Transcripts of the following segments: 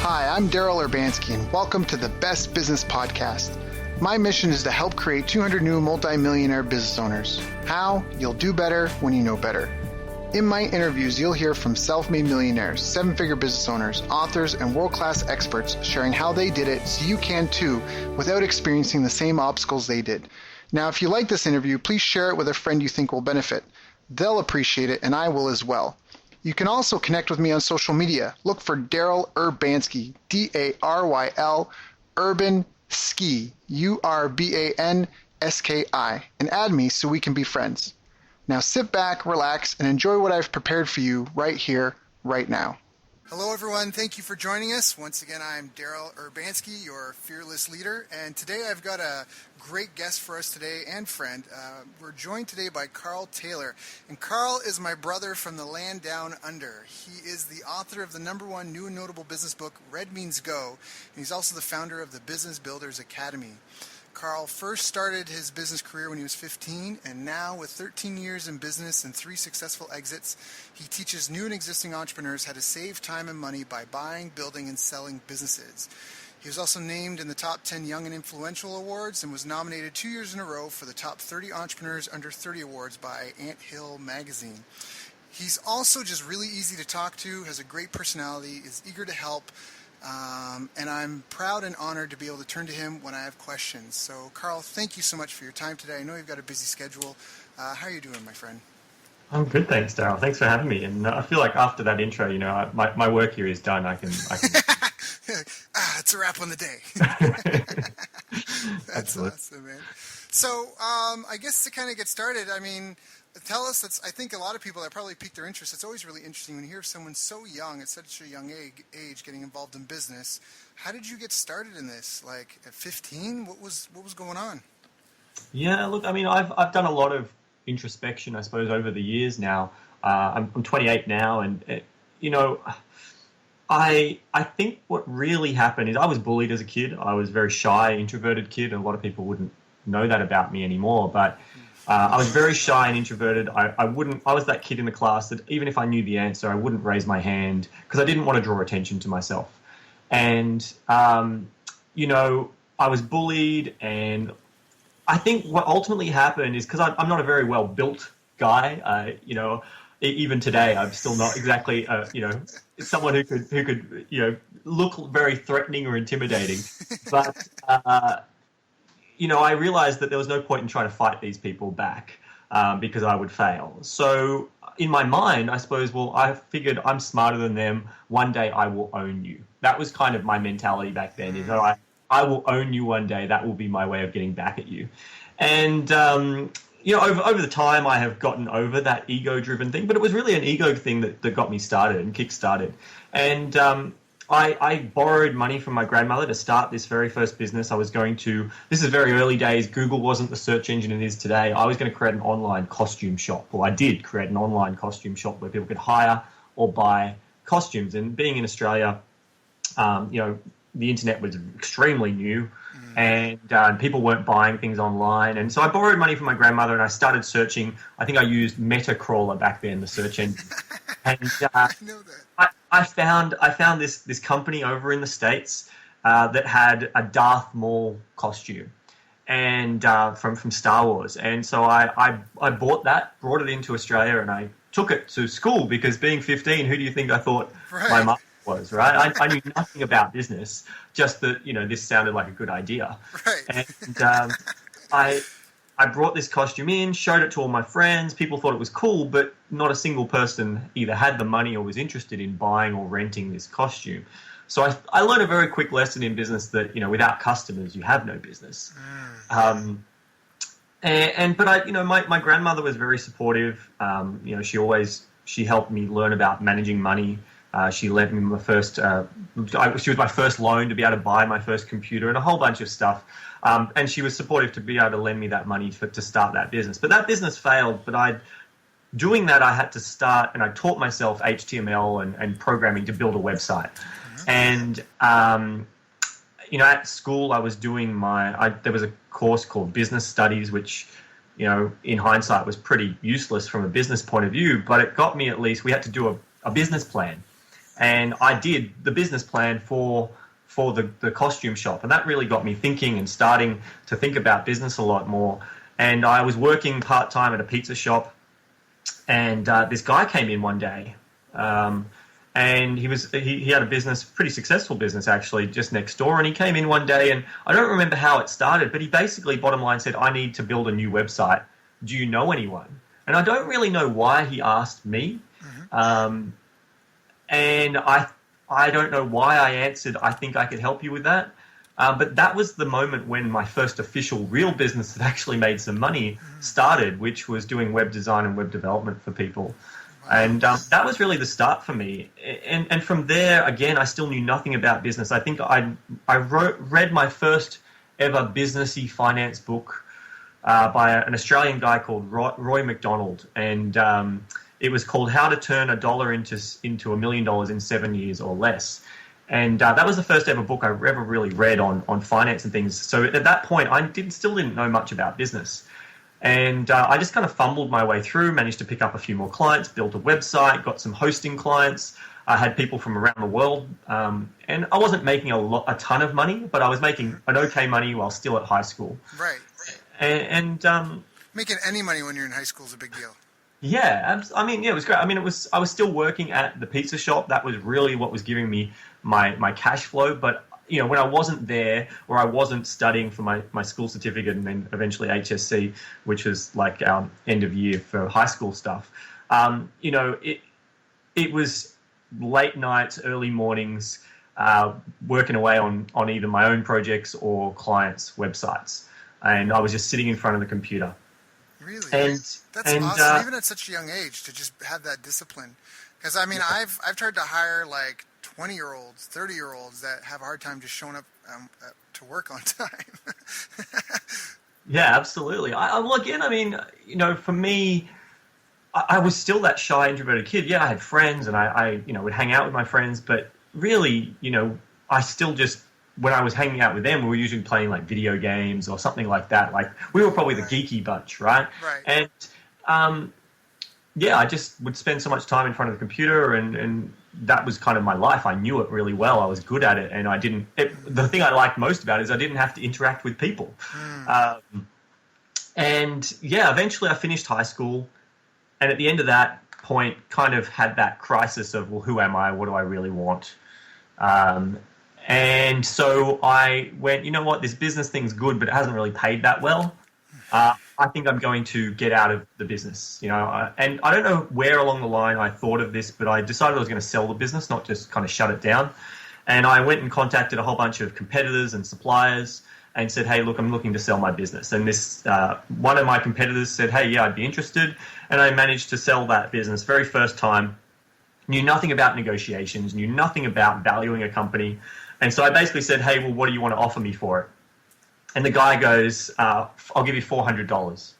Hi, I'm Daryl Urbanski, and welcome to the Best Business Podcast. My mission is to help create 200 new multi-millionaire business owners. How? You'll do better when you know better. In my interviews, you'll hear from self-made millionaires, seven-figure business owners, authors, and world-class experts sharing how they did it so you can too without experiencing the same obstacles they did. Now, if you like this interview, please share it with a friend you think will benefit. They'll appreciate it, and I will as well. You can also connect with me on social media. Look for Daryl Urbanski, D-A-R-Y-L, Urban Ski, U-R-B-A-N-S-K-I, and add me so we can be friends. Now sit back, relax, and enjoy what I've prepared for you right here, right now. Hello, everyone. Thank you for joining us. Once again, I'm Daryl Urbanski, your fearless leader, and today I've got a great guest for us today and friend. We're joined today by Carl Taylor, and Carl is my brother from the land down under. He is the author of the #1 new and notable business book, Red Means Go, and he's also the founder of the Business Builders Academy. Carl first started his business career when he was 15, and now with 13 years in business and 3 successful exits, he teaches new and existing entrepreneurs how to save time and money by buying, building, and selling businesses. He was also named in the top 10 Young and Influential Awards and was nominated 2 years in a row for the top 30 Entrepreneurs Under 30 Awards by Ant Hill magazine. He's also just really easy to talk to, has a great personality, is eager to help, and I'm proud and honored to be able to turn to him when I have questions. So, Carl, thank you so much for your time today. I know you've got a busy schedule. How are you doing, my friend? I'm good, thanks, Daryl. Thanks for having me. And I feel like after that intro, my work here is done. I can. It's a wrap on the day. That's awesome, man. So, I guess to kind of get started, tell us, I think a lot of people that probably piqued their interest. It's always really interesting when you hear someone so young, at such a young age, getting involved in business. How did you get started in this? Like at 15, what was going on? Yeah, look, I've done a lot of introspection, I suppose, over the years now. I'm 28 now, and I think what really happened is I was bullied as a kid. I was a very shy, introverted kid, and a lot of people wouldn't know that about me anymore, but I was very shy and introverted. I was that kid in the class that even if I knew the answer, I wouldn't raise my hand because I didn't want to draw attention to myself. And, I was bullied, and I think what ultimately happened is because I'm not a very well-built guy, even today, I'm still not exactly, someone who could, look very threatening or intimidating. But, I realized that there was no point in trying to fight these people back because I would fail. So in my mind, I suppose, I figured I'm smarter than them. One day I will own you. That was kind of my mentality back then. Is I will own you one day. That will be my way of getting back at you. And, over the time, I have gotten over that ego-driven thing, but it was really an ego thing that got me started and kick-started. And I borrowed money from my grandmother to start this very first business. This is very early days. Google wasn't the search engine it is today. I was going to create an online costume shop. Well, I did create an online costume shop where people could hire or buy costumes. And being in Australia, the internet was extremely new. And people weren't buying things online. And so I borrowed money from my grandmother and I started searching. I think I used Metacrawler back then, the search engine. And I know that. I found this company over in the States that had a Darth Maul costume and from Star Wars. And so I bought that, brought it into Australia, and I took it to school because being 15, who do you think I thought my mum was, right? I knew nothing about business, just that, this sounded like a good idea. Right. And I brought this costume in, showed it to all my friends. People thought it was cool, but not a single person either had the money or was interested in buying or renting this costume. So I learned a very quick lesson in business that, without customers, you have no business. But my grandmother was very supportive. She helped me learn about managing money. She lent me my first, she was my first loan to be able to buy my first computer and a whole bunch of stuff. And she was supportive to be able to lend me that money to start that business. But that business failed. But doing that, I had to start, and I taught myself HTML and programming to build a website. And, at school I was doing there was a course called Business Studies, which, in hindsight was pretty useless from a business point of view, but it got me at least, we had to do a business plan. And I did the business plan for the costume shop. And that really got me thinking and starting to think about business a lot more. And I was working part-time at a pizza shop, and this guy came in one day. And he had a business, pretty successful business actually, just next door. And he came in one day, and I don't remember how it started, but he basically, bottom line, said, I need to build a new website. Do you know anyone? And I don't really know why he asked me. And I don't know why I answered, I think I could help you with that. But that was the moment when my first official real business that actually made some money started, which was doing web design and web development for people. And that was really the start for me. And from there, again, I still knew nothing about business. I think I read my first ever businessy finance book by an Australian guy called Roy McDonald. And it was called How to Turn $1 into $1 million in 7 years or less. And that was the first ever book I ever really read on finance and things. So at that point, I still didn't know much about business. And I just kind of fumbled my way through, managed to pick up a few more clients, built a website, got some hosting clients. I had people from around the world. And I wasn't making a ton of money, but I was making an okay money while still at high school. Right. And making any money when you're in high school is a big deal. Yeah, I mean, yeah, it was great. I mean, I was still working at the pizza shop. That was really what was giving me my cash flow. But, you know, when I wasn't there, or I wasn't studying for my school certificate and then eventually HSC, which was like our end of year for high school stuff, you know, it was late nights, early mornings, working away on either my own projects or clients' websites. And I was just sitting in front of the computer. Really? That's awesome. Even at such a young age to just have that discipline. Because, I mean, I've tried to hire like 20-year-olds, 30-year-olds that have a hard time just showing up to work on time. Yeah, absolutely. Well, again, I mean, you know, for me, I was still that shy, introverted kid. Yeah, I had friends, and I you know, would hang out with my friends. But really, you know, I still just, when I was hanging out with them, we were usually playing like video games or something like that. Like, we were probably the geeky bunch, right? Right. And yeah, I just would spend so much time in front of the computer, and that was kind of my life. I knew it really well. I was good at it, and the thing I liked most about it is I didn't have to interact with people. And yeah, eventually I finished high school, and at the end of that point, kind of had that crisis of, well, who am I? What do I really want? And so I went, you know what, this business thing's good, but it hasn't really paid that well. I think I'm going to get out of the business, you know. And I don't know where along the line I thought of this, but I decided I was going to sell the business, not just kind of shut it down. And I went and contacted a whole bunch of competitors and suppliers and said, hey, look, I'm looking to sell my business. And this one of my competitors said, hey, yeah, I'd be interested. And I managed to sell that business very first time. Knew nothing about negotiations, knew nothing about valuing a company. And so I basically said, hey, well, what do you want to offer me for it? And the guy goes, I'll give you $400.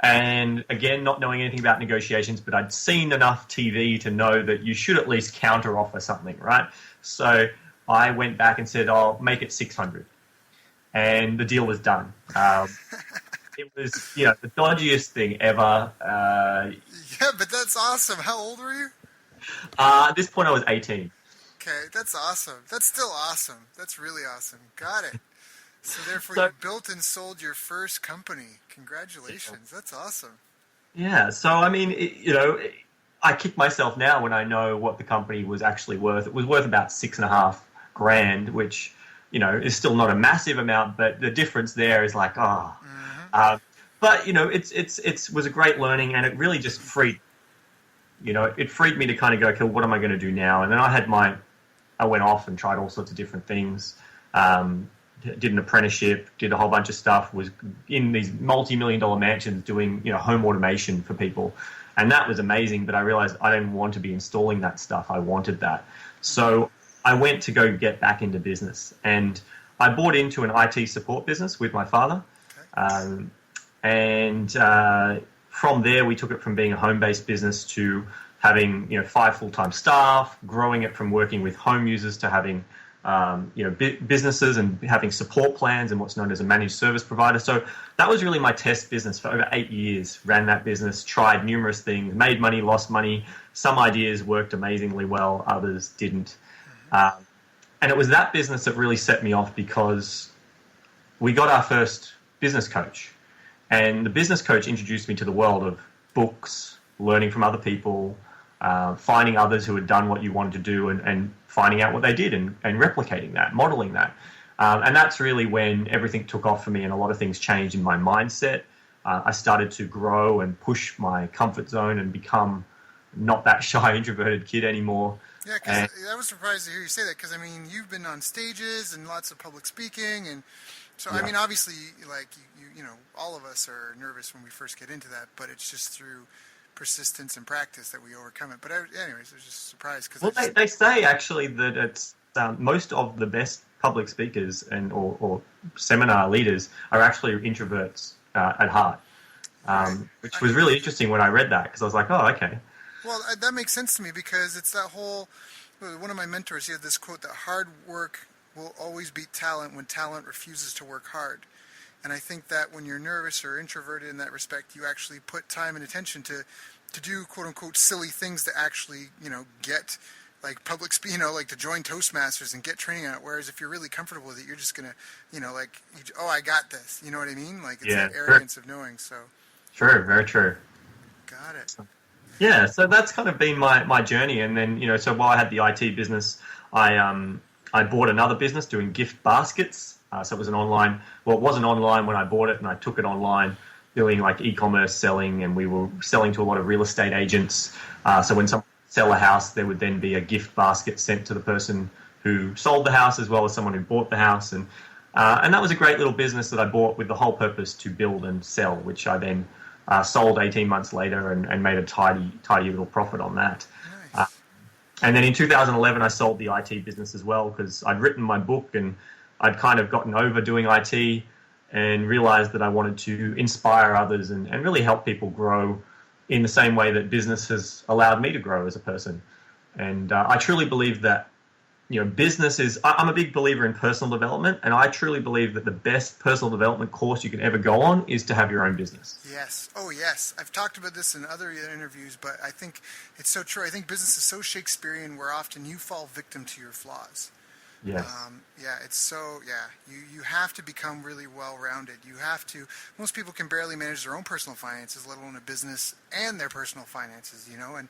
And again, not knowing anything about negotiations, but I'd seen enough TV to know that you should at least counter offer something, right? So I went back and said, I'll make it $600. And the deal was done. It was, you know, the dodgiest thing ever. Yeah, but that's awesome. How old were you? At this point, I was 18. Okay, that's awesome. That's still awesome. That's really awesome. Got it. So therefore, you built and sold your first company. Congratulations. That's awesome. Yeah. So, I mean, you know, I kick myself now when I know what the company was actually worth. It was worth about $6,500, which, you know, is still not a massive amount, but the difference there is like, oh. Mm-hmm. But, you know, it was a great learning, and it really just freed me to kind of go, okay, what am I going to do now? And then I went off and tried all sorts of different things. Did an apprenticeship, did a whole bunch of stuff, was in these multi-million-dollar mansions doing, you know, home automation for people. And that was amazing, but I realized I didn't want to be installing that stuff. I wanted that. So I went to go get back into business. And I bought into an IT support business with my father. And from there, we took it from being a home-based business to having, you know, 5 full-time staff, growing it from working with home users to having businesses and having support plans and what's known as a managed service provider. So that was really my test business for over 8 years. Ran that business, tried numerous things, made money, lost money. Some ideas worked amazingly well, others didn't. And it was that business that really set me off, because we got our first business coach. And the business coach introduced me to the world of books, learning from other people, finding others who had done what you wanted to do, and finding out what they did and replicating that, modeling that. And that's really when everything took off for me and a lot of things changed in my mindset. I started to grow and push my comfort zone and become not that shy, introverted kid anymore. Yeah, because I was surprised to hear you say that, because, I mean, you've been on stages and lots of public speaking, and so, yeah. I mean, obviously, like, you know, all of us are nervous when we first get into that, but it's just through persistence and practice that we overcome it. But anyways, I was just surprised. Well, they say, actually, that it's most of the best public speakers or seminar leaders are actually introverts at heart, which was really interesting when I read that, because I was like, oh, okay. Well, that makes sense to me, because it's that whole, one of my mentors, he had this quote that hard work will always beat talent when talent refuses to work hard. And I think that when you're nervous or introverted in that respect, you actually put time and attention to do quote unquote silly things to actually, you know, get like public speak, you know, like to join Toastmasters and get training on it. Whereas if you're really comfortable with it, you're just going to, you know, like, oh, I got this. You know what I mean? Like, it's that arrogance of knowing. So. Sure. Very true. Got it. Yeah, so that's kind of been my journey. And then, you know, so while I had the IT business, I bought another business doing gift baskets. So it was an online, well, it wasn't online when I bought it, and I took it online, doing like e-commerce selling, and we were selling to a lot of real estate agents. So when someone would sell a house, there would then be a gift basket sent to the person who sold the house, as well as someone who bought the house. And that was a great little business that I bought with the whole purpose to build and sell, which I then sold 18 months later and made a tidy little profit on that. Nice. And then in 2011, I sold the IT business as well, because I'd written my book and I'd kind of gotten over doing IT and realized that I wanted to inspire others and really help people grow in the same way that business has allowed me to grow as a person. And I truly believe that, you know, business is, I'm a big believer in personal development, and I truly believe that the best personal development course you can ever go on is to have your own business. Yes. Oh, yes. I've talked about this in other interviews, but I think it's so true. I think business is so Shakespearean, where often you fall victim to your flaws. Yes. It's so, you have to become really well-rounded. You have to, most people can barely manage their own personal finances, let alone a business and their personal finances, you know, and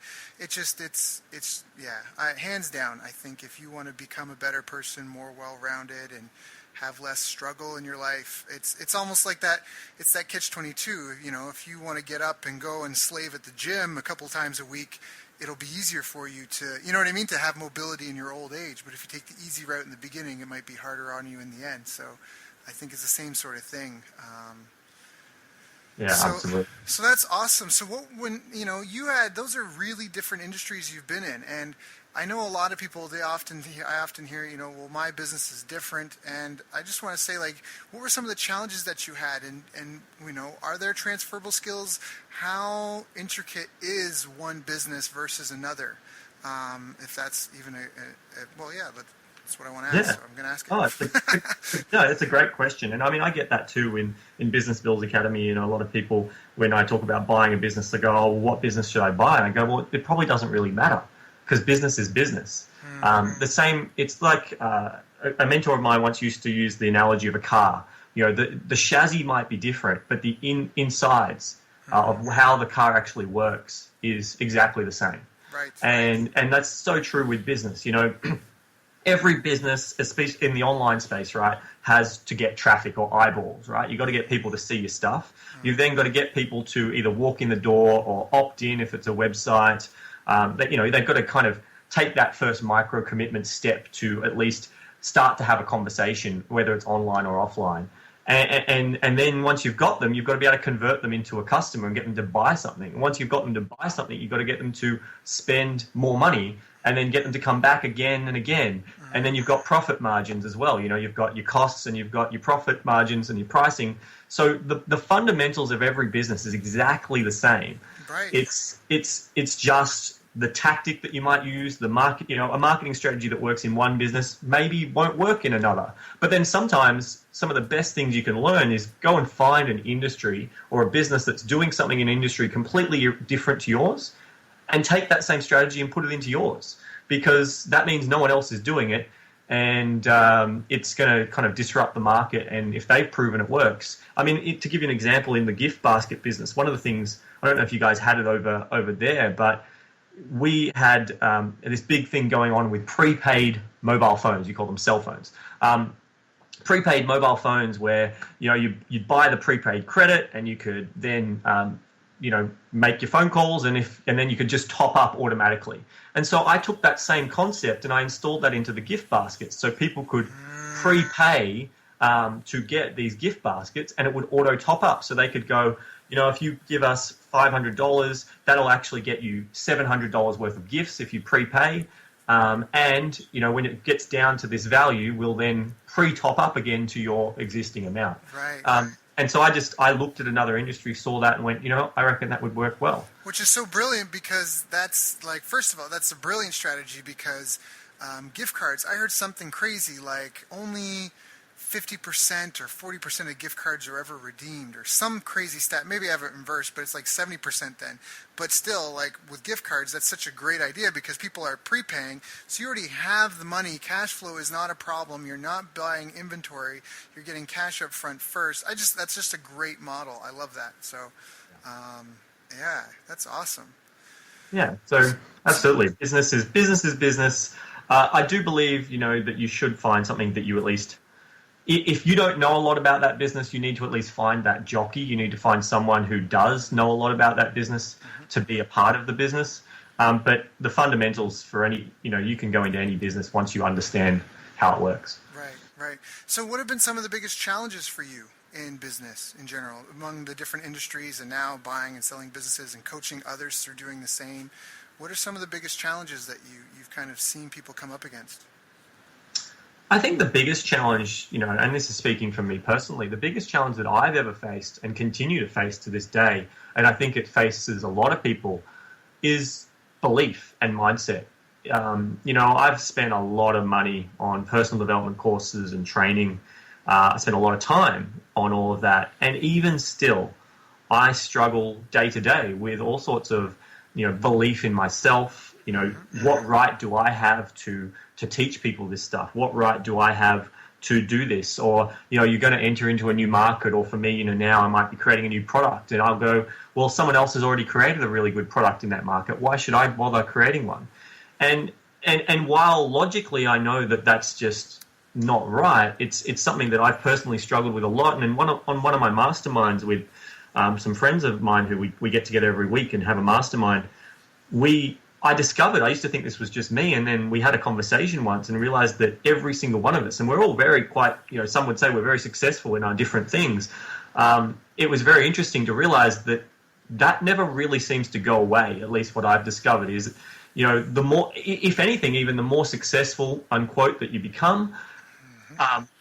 hands down, I think if you want to become a better person, more well-rounded and have less struggle in your life, it's almost like that, it's that catch-22, you know, if you want to get up and go and slave at the gym a couple times a week, it'll be easier for you to, you know what I mean, to have mobility in your old age. But if you take the easy route in the beginning, it might be harder on you in the end. So I think it's the same sort of thing. Absolutely. So that's awesome. So when, you know, those are really different industries you've been in. And I know a lot of people, I often hear, you know, well, my business is different. And I just want to say, like, what were some of the challenges that you had? And you know, are there transferable skills? How intricate is one business versus another? If that's even that's what I want to ask. So I'm going to ask it. It's a great question. And I mean, I get that too in Business Builds Academy. You know, a lot of people, when I talk about buying a business, they go, oh, well, what business should I buy? And I go, well, it probably doesn't really matter, because business is business. The same, it's like a mentor of mine once used to use the analogy of a car. You know, the chassis might be different, but the insides of how the car actually works is exactly the same. Right. And that's so true with business. You know, every business, especially in the online space, right, has to get traffic or eyeballs, right? You've got to get people to see your stuff. You've then got to get people to either walk in the door or opt in if it's a website. That, you know, they've got to kind of take that first micro commitment step to at least start to have a conversation, whether it's online or offline. And then once you've got them, you've got to be able to convert them into a customer and get them to buy something. And once you've got them to buy something, you've got to get them to spend more money and then get them to come back again and again. And then you've got profit margins as well. You know, you've got your costs and you've got your profit margins and your pricing. So the fundamentals of every business is exactly the same. Right. It's just the tactic that you might use, the market, a marketing strategy that works in one business maybe won't work in another. But then sometimes some of the best things you can learn is go and find an industry or a business that's doing something in an industry completely different to yours, and take that same strategy and put it into yours, because that means no one else is doing it, and it's going to kind of disrupt the market. And if they've proven it works, I mean, to give you an example, in the gift basket business, one of the things, I don't know if you guys had it over there, but we had this big thing going on with prepaid mobile phones. You call them cell phones. Prepaid mobile phones where, you'd buy the prepaid credit, and you could then make your phone calls, and then you could just top up automatically. And so I took that same concept and I installed that into the gift baskets, so people could prepay to get these gift baskets, and it would auto top up. So they could go, if you give us $500, that'll actually get you $700 worth of gifts if you prepay. And when it gets down to this value, we'll then pre-top up again to your existing amount. Right. And so I looked at another industry, saw that, and went, I reckon that would work well. Which is so brilliant, because that's first of all, that's a brilliant strategy, because gift cards, I heard something crazy like only 50% or 40% of gift cards are ever redeemed, or some crazy stat. Maybe I have it inversed, but it's like 70% then. But still, with gift cards, that's such a great idea, because people are prepaying, so you already have the money. Cash flow is not a problem. You're not buying inventory. You're getting cash up front first. That's just a great model. I love that. So, yeah, that's awesome. Yeah, so absolutely. Business is business. I do believe, that you should find something that you at least, if you don't know a lot about that business, you need to at least find that jockey. You need to find someone who does know a lot about that business to be a part of the business. But the fundamentals for any, you can go into any business once you understand how it works. Right. So what have been some of the biggest challenges for you in business in general, among the different industries, and now buying and selling businesses and coaching others through doing the same? What are some of the biggest challenges that you've kind of seen people come up against? I think the biggest challenge, and this is speaking from me personally, the biggest challenge that I've ever faced and continue to face to this day, and I think it faces a lot of people, is belief and mindset. I've spent a lot of money on personal development courses and training. I spent a lot of time on all of that. And even still, I struggle day to day with all sorts of, belief in myself. What right do I have to teach people this stuff? What right do I have to do this? Or, you're going to enter into a new market, or for me, now I might be creating a new product, and I'll go, well, someone else has already created a really good product in that market. Why should I bother creating one? And while logically I know that that's just not right, it's something that I've personally struggled with a lot. And on one of my masterminds with some friends of mine who we get together every week and have a mastermind, I discovered, I used to think this was just me, and then we had a conversation once and realized that every single one of us, and we're all some would say we're very successful in our different things. It was very interesting to realize that never really seems to go away. At least what I've discovered is, the more, if anything, even the more successful, unquote, that you become,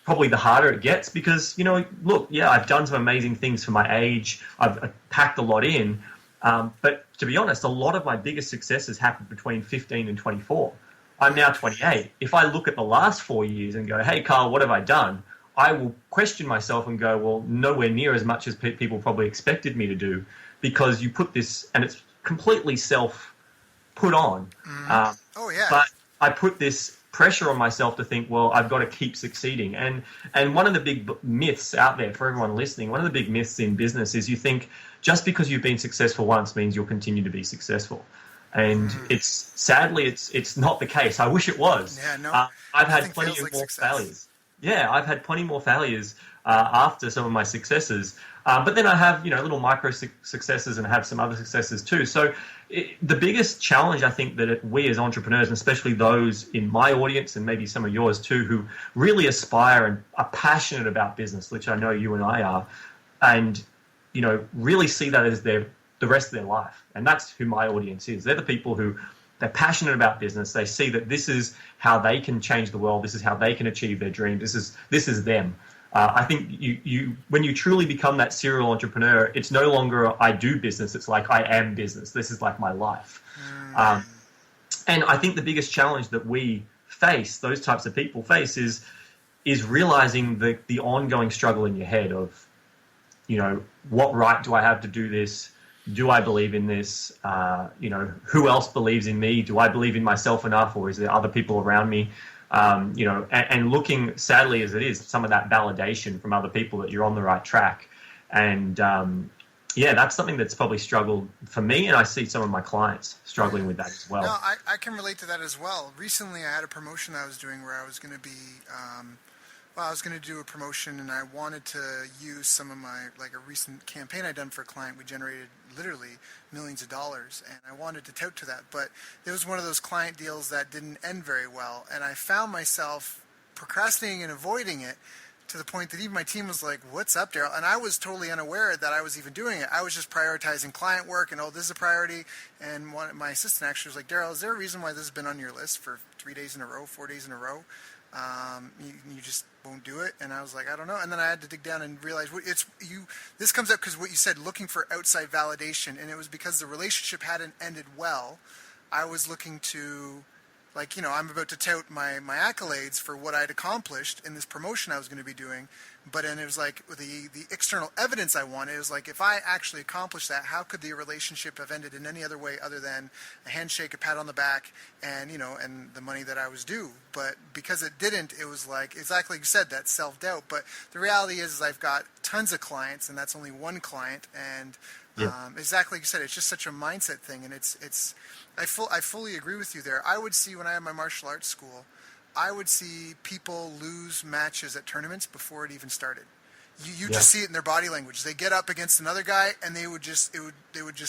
probably the harder it gets, because, I've done some amazing things for my age. I've packed a lot in. But to be honest, a lot of my biggest successes happened between 15 and 24. I'm now 28. If I look at the last 4 years and go, hey, Carl, what have I done? I will question myself and go, well, nowhere near as much as people probably expected me to do, because you put this, and it's completely self-put on. Oh, yeah. But I put this pressure on myself to think, well, I've got to keep succeeding. And one of the big myths out there for everyone listening, one of the big myths in business is you think just because you've been successful once means you'll continue to be successful. And sadly, it's not the case. I wish it was. Yeah, no. I've had plenty of more failures. Yeah, I've had plenty more failures after some of my successes. But then I have, little micro successes, and I have some other successes too. So the biggest challenge, I think, that we as entrepreneurs, and especially those in my audience and maybe some of yours too, who really aspire and are passionate about business, which I know you and I are, and, really see that as the rest of their life. And that's who my audience is. They're the people who, they're passionate about business. They see that this is how they can change the world. This is how they can achieve their dream. This is them. I think you when you truly become that serial entrepreneur, it's no longer I do business. It's like I am business. This is like my life. And I think the biggest challenge that we face, those types of people face, is realizing the ongoing struggle in your head of, what right do I have to do this? Do I believe in this? Who else believes in me? Do I believe in myself enough, or is there other people around me? And looking, sadly as it is, some of that validation from other people that you're on the right track. And that's something that's probably struggled for me, and I see some of my clients struggling with that as well. No, I can relate to that as well. Recently, I had a promotion I was doing where I was going to be, I was going to do a promotion, and I wanted to use some of my, like a recent campaign I'd done for a client. We generated literally millions of dollars, and I wanted to tout to that. But it was one of those client deals that didn't end very well, and I found myself procrastinating and avoiding it, to the point that even my team was like, "What's up, Daryl?" And I was totally unaware that I was even doing it. I was just prioritizing client work and, this is a priority. And my assistant actually was like, "Daryl, is there a reason why this has been on your list for 3 days in a row, 4 days in a row? You just won't do it?" And I was like, "I don't know." And then I had to dig down and realize this comes up because what you said, looking for outside validation. And it was because the relationship hadn't ended well. I was looking to, I'm about to tout my accolades for what I'd accomplished in this promotion I was going to be doing. But then it was like the external evidence I wanted. It was like, if I actually accomplished that, how could the relationship have ended in any other way other than a handshake, a pat on the back, and, and the money that I was due. But because it didn't, it was like, exactly like you said, that self-doubt. But the reality is I've got tons of clients, and that's only one client. And exactly like you said, it's just such a mindset thing. And I fully agree with you there. I would see, when I had my martial arts school, I would see people lose matches at tournaments before it even started. You just see it in their body language. They get up against another guy, and they would just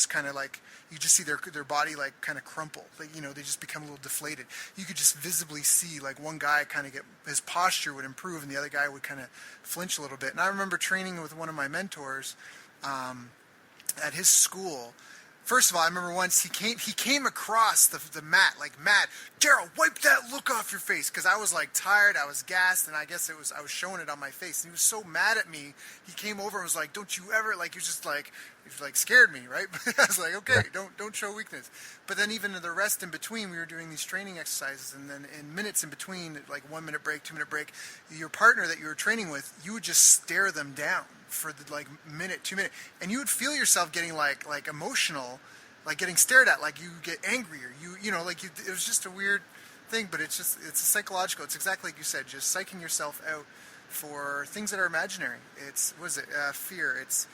kind of like, you just see their body like kind of crumple. They just become a little deflated. You could just visibly see like one guy kind of his posture would improve, and the other guy would kind of flinch a little bit. And I remember training with one of my mentors at his school. First of all, I remember once he came across the mat like, "Matt, Daryl, wipe that look off your face," because I was like tired, I was gassed, and I guess I was showing it on my face. And he was so mad at me. He came over and was like, "Don't you ever," like, he scared me, right? But I was like, "Okay, don't show weakness." But then even in the rest in between, we were doing these training exercises, and then in minutes in between, like 1 minute break, 2 minute break, your partner that you were training with, you would just stare them down for the minute, 2 minute, and you would feel yourself getting like emotional, like getting stared at, like you get angrier, it was just a weird thing. But it's a psychological, it's exactly like you said, just psyching yourself out for things that are imaginary. It's fear, it's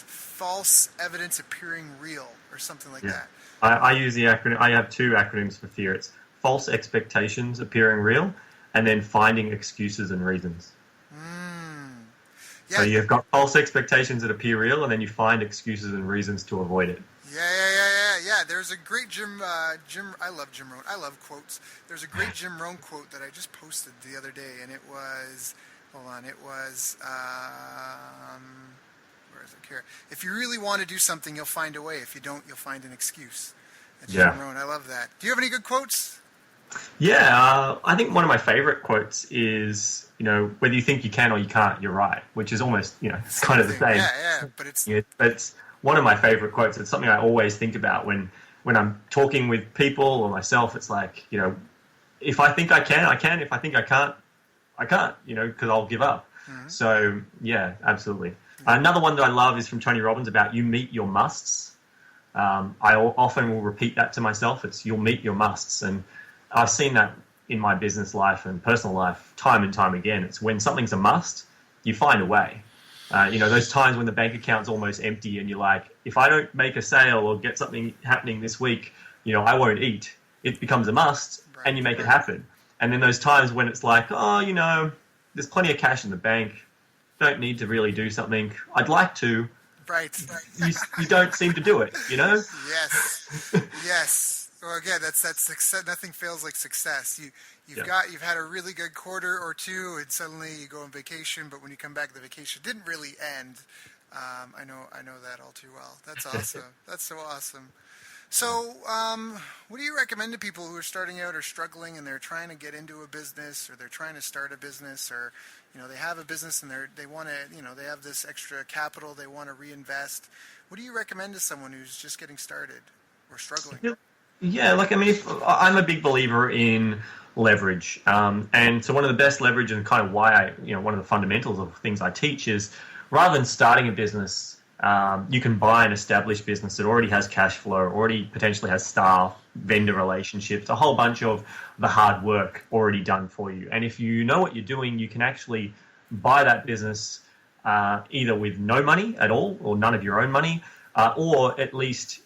false evidence appearing real, or something like that. I use the acronym. I have 2 acronyms for fear. It's false expectations appearing real, and then finding excuses and reasons. So you've got false expectations that appear real, and then you find excuses and reasons to avoid it. Yeah. There's a great Jim. I love Jim Rohn. I love quotes. There's a great Jim Rohn quote that I just posted the other day, and it was, where is it here? "If you really want to do something, you'll find a way. If you don't, you'll find an excuse." That's Jim Rohn. I love that. Do you have any good quotes? Yeah, I think one of my favorite quotes is, whether you think you can or you can't, you're right, which is almost, it's kind of the same. Yeah, but it's one of my favorite quotes. It's something I always think about when I'm talking with people or myself. It's like, if I think I can, I can. If I think I can't, I can't, because I'll give up. Mm-hmm. So, yeah, absolutely. Mm-hmm. Another one that I love is from Tony Robbins about you meet your musts. I often will repeat that to myself. It's you'll meet your musts. And I've seen that in my business life and personal life time and time again. It's when something's a must, you find a way. Those times when the bank account's almost empty and you're like, if I don't make a sale or get something happening this week, I won't eat. It becomes a must, and you make it happen. And then those times when it's like, there's plenty of cash in the bank, don't need to really do something. I'd like to. Right. You don't seem to do it, Yes. Well, again, that's success. Nothing fails like success. You've had a really good quarter or two, and suddenly you go on vacation. But when you come back, the vacation didn't really end. I know that all too well. That's awesome. That's so awesome. So, what do you recommend to people who are starting out or struggling, and they're trying to get into a business, or they're trying to start a business, or they have a business and they want to, they have this extra capital they want to reinvest? What do you recommend to someone who's just getting started or struggling? Yeah, like I mean, I'm a big believer in leverage, and so one of the best leverage and kind of why one of the fundamentals of things I teach is rather than starting a business, you can buy an established business that already has cash flow, already potentially has staff, vendor relationships, a whole bunch of the hard work already done for you. And if you know what you're doing, you can actually buy that business either with no money at all or none of your own money, or at least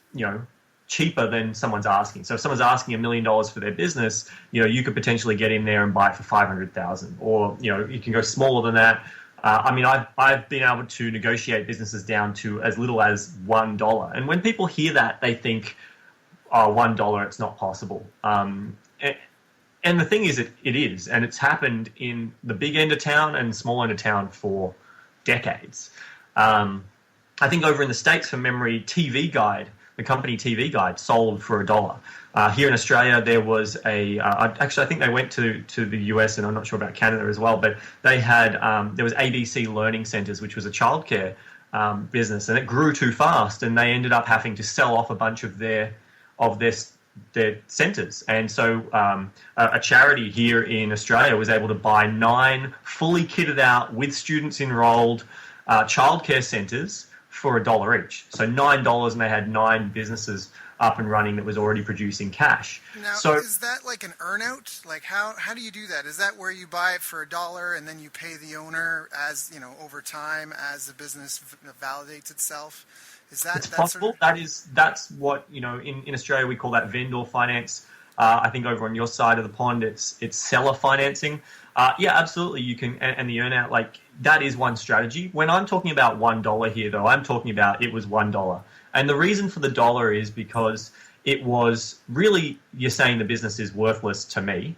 cheaper than someone's asking. So if someone's asking $1 million for their business, you could potentially get in there and buy it for 500,000, or you can go smaller than that. I mean, I've been able to negotiate businesses down to as little as $1. And when people hear that, they think, oh, $1, it's not possible. And the thing is, it is, and it's happened in the big end of town and small end of town for decades. I think over in the States, from memory, the company TV Guide sold for $1. Here in Australia, there was actually, I think they went to the US, and I'm not sure about Canada as well, but they had, there was ABC Learning Centres, which was a childcare business, and it grew too fast, and they ended up having to sell off a bunch of their centres. And so a charity here in Australia was able to buy 9 fully kitted out with students enrolled childcare centres for $1 each. So $9, and they had 9 businesses up and running that was already producing cash. Now, so is that like an earnout? Like how do you do that? Is that where you buy it for $1 and then you pay the owner as over time as the business validates itself? Is that it's possible? Sort of... That's what in Australia we call that vendor finance. I think over on your side of the pond it's seller financing. Yeah, absolutely. You can, and the earnout, like that is one strategy. When I'm talking about $1 here, though, I'm talking about it was $1. And the reason for the dollar is because it was really, you're saying the business is worthless to me.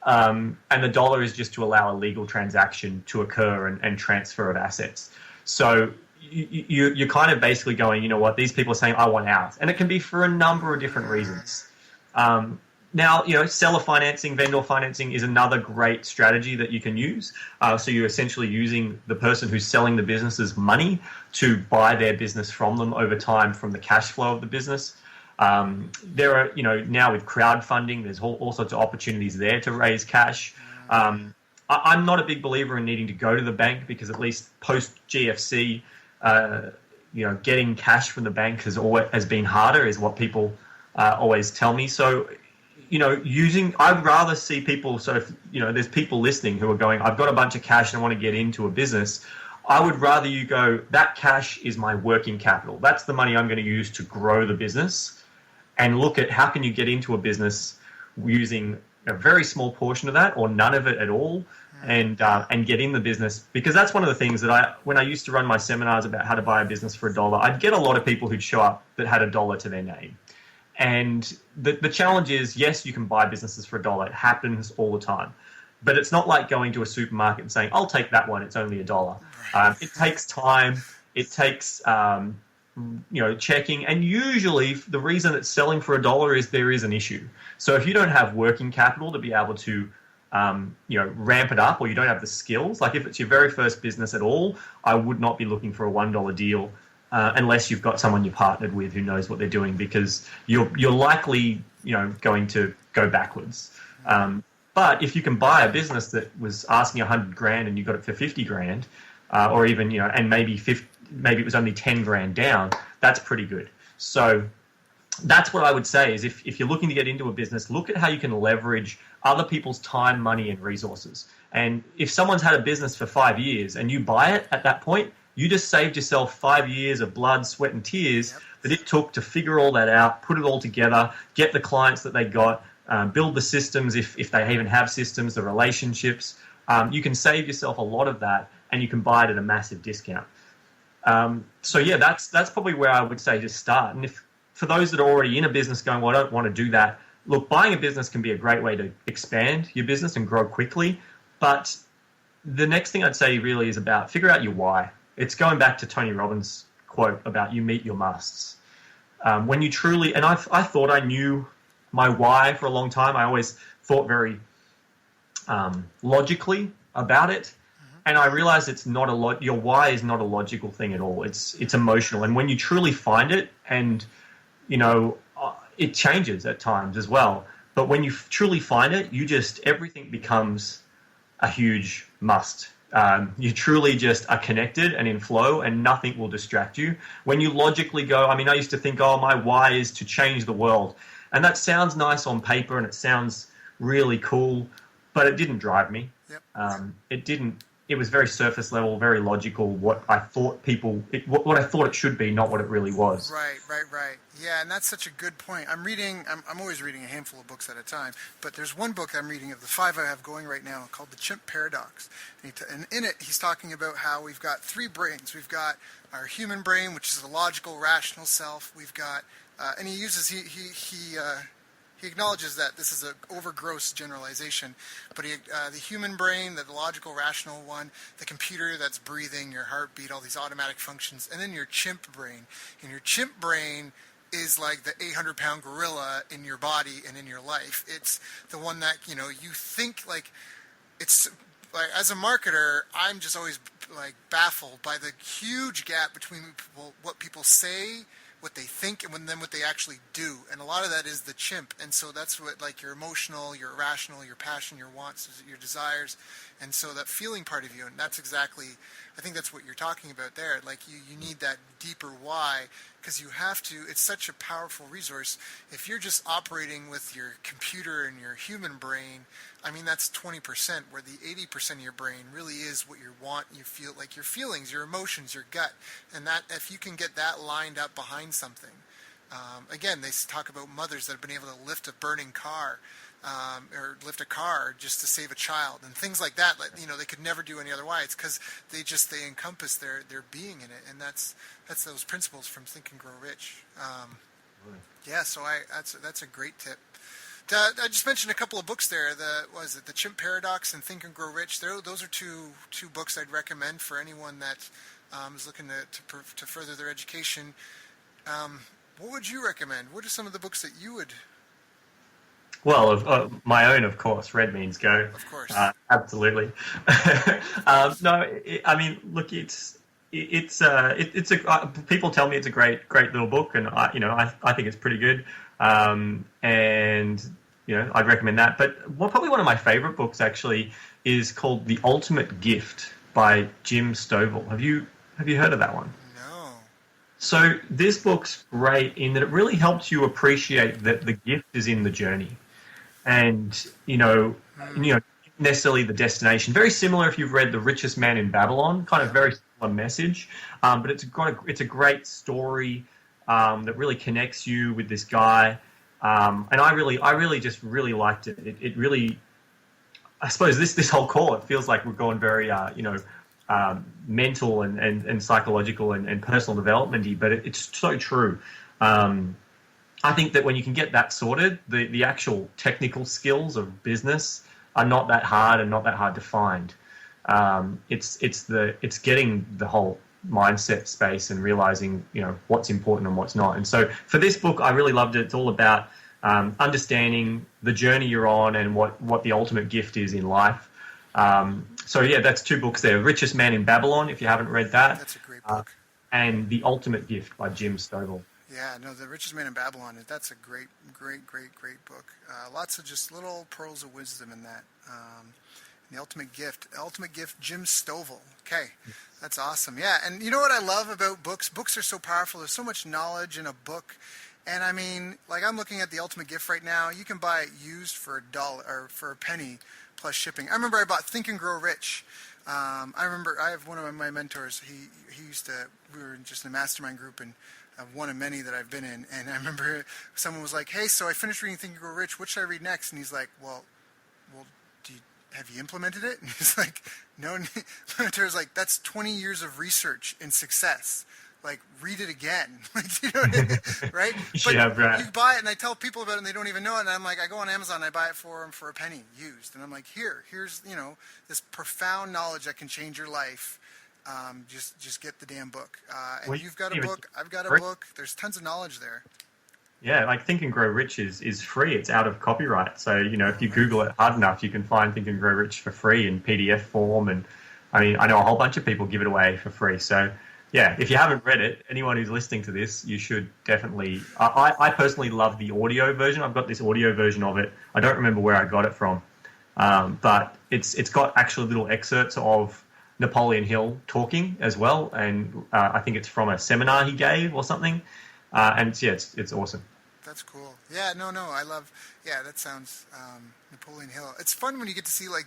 And the dollar is just to allow a legal transaction to occur and transfer of assets. So you're kind of basically going, you know what, these people are saying, I want out. And it can be for a number of different reasons. Now, seller financing, vendor financing is another great strategy that you can use. So you're essentially using the person who's selling the business's money to buy their business from them over time from the cash flow of the business. There are, now with crowdfunding, there's all sorts of opportunities there to raise cash. I'm not a big believer in needing to go to the bank because at least post GFC, getting cash from the bank has been harder, is what people always tell me. So, I'd rather see people, so if, there's people listening who are going, I've got a bunch of cash and I want to get into a business. I would rather you go, that cash is my working capital. That's the money I'm going to use to grow the business, and look at how can you get into a business using a very small portion of that or none of it at all, and get in the business. Because that's one of the things that when I used to run my seminars about how to buy a business for $1, I'd get a lot of people who'd show up that had $1 to their name. And the challenge is, yes, you can buy businesses for $1. It happens all the time. But it's not like going to a supermarket and saying, I'll take that one, it's only $1. It takes time. It takes, checking. And usually the reason it's selling for $1 is there is an issue. So if you don't have working capital to be able to, ramp it up, or you don't have the skills, like if it's your very first business at all, I would not be looking for a $1 deal. Unless you've got someone you're partnered with who knows what they're doing, because you're likely going to go backwards. But if you can buy a business that was asking $100,000 and you got it for $50,000, or even and maybe it was only $10,000 down, that's pretty good. So that's what I would say is if you're looking to get into a business, look at how you can leverage other people's time, money, and resources. And if someone's had a business for 5 years and you buy it at that point, you just saved yourself 5 years of blood, sweat, and tears that it took to figure all that out, put it all together, get the clients that they got, build the systems if they even have systems, the relationships. You can save yourself a lot of that, and you can buy it at a massive discount. So yeah, that's probably where I would say to start. And if for those that are already in a business going, well, I don't want to do that, look, buying a business can be a great way to expand your business and grow quickly. But the next thing I'd say really is about figure out your why. It's going back to Tony Robbins' quote about you meet your musts. When you truly, and I thought I knew my why for a long time. I always thought very logically about it. And I realized it's not your why is not a logical thing at all. It's emotional. And when you truly find it, and it changes at times as well. But when you truly find it, everything becomes a huge must. You truly just are connected and in flow, and nothing will distract you. When you logically go, I mean, I used to think, oh, my why is to change the world. And that sounds nice on paper and it sounds really cool, but it didn't drive me. Yep. It was very surface level, very logical, what I thought what I thought it should be, not what it really was. Right. Yeah, and that's such a good point. I'm always reading a handful of books at a time, but there's one book I'm reading of the 5 I have going right now called The Chimp Paradox. And in it, he's talking about how we've got 3 brains. We've got our human brain, which is the logical, rational self. We've got, and he acknowledges that this is an overgross generalization, but the human brain, the logical, rational one, the computer that's breathing, your heartbeat, all these automatic functions, and then your chimp brain. And your chimp brain is like the 800-pound gorilla in your body and in your life. It's the one that, you think like it's like, as a marketer, I'm just always like baffled by the huge gap between what people say, what they think, and then what they actually do. And a lot of that is the chimp. And so that's what, like, your emotional, your irrational, your passion, your wants, your desires. And so that feeling part of you, and that's exactly, I think that's what you're talking about there. Like, you need that deeper why, because you have to, it's such a powerful resource. If you're just operating with your computer and your human brain, I mean, that's 20%, where the 80% of your brain really is what you want, you feel, like your feelings, your emotions, your gut. And that, if you can get that lined up behind something, again, they talk about mothers that have been able to lift a burning car, or lift a car just to save a child, and things like that. Like, they could never do any other way. It's because they encompass their being in it, and that's those principles from Think and Grow Rich. Yeah, so that's a great tip. I just mentioned a couple of books there. The Chimp Paradox and Think and Grow Rich. Those are two books I'd recommend for anyone that is looking to further their education. What would you recommend? What are some of the books that you would? Well, my own, of course. Red Means Go. Of course. Absolutely. No, I mean, look, people tell me it's a great little book, and I think it's pretty good. And I'd recommend that. But probably one of my favorite books actually is called The Ultimate Gift by Jim Stovall. Have you heard of that one? No. So this book's great in that it really helps you appreciate that the gift is in the journey. And, necessarily the destination. Very similar if you've read The Richest Man in Babylon, kind of very similar message. But it's a great story that really connects you with this guy. And I really just really liked it. It really, I suppose this whole call, it feels like we're going very, mental and psychological and personal development-y, but it's so true. I think that when you can get that sorted, the actual technical skills of business are not that hard and not that hard to find. It's getting the whole mindset space and realizing what's important and what's not. And so for this book, I really loved it. It's all about understanding the journey you're on and what the ultimate gift is in life. So yeah, that's 2 books there. Richest Man in Babylon, if you haven't read that. That's a great book. And The Ultimate Gift by Jim Stovall. Yeah, no, The Richest Man in Babylon, that's a great book. Lots of just little pearls of wisdom in that. The Ultimate Gift, Jim Stovall. Okay, that's awesome. Yeah, and you know what I love about books? Books are so powerful. There's so much knowledge in a book. And I mean, like, I'm looking at The Ultimate Gift right now. You can buy it used for $1 or for a penny plus shipping. I remember I bought Think and Grow Rich. I remember I have one of my mentors. We were just in a mastermind group, and one of many that I've been in. And I remember someone was like, "Hey, so I finished reading Think and Grow Rich. What should I read next?" And he's like, "Well, have you implemented it?" And he's like, "No." And my mentor was like, "That's 20 years of research and success. Like, read it again." Like, you know what I mean? Right? But yeah, right. You buy it, and I tell people about it, and they don't even know it. And I'm like, I go on Amazon, and I buy it for them for a penny, used. And I'm like, here's this profound knowledge that can change your life. Just get the damn book. And you've got a book, I've got a book. There's tons of knowledge there. Yeah, like Think and Grow Rich is free. It's out of copyright. So, if you Google it hard enough, you can find Think and Grow Rich for free in PDF form. And I mean, I know a whole bunch of people give it away for free. So Yeah, if you haven't read it, anyone who's listening to this, you should definitely. I personally love the audio version. I've got this audio version of it. I don't remember where I got it from, but it's got actual little excerpts of Napoleon Hill talking as well, and I think it's from a seminar he gave or something. And it's awesome. That's cool. Yeah, no, I love. Yeah, that sounds Napoleon Hill. It's fun when you get to see when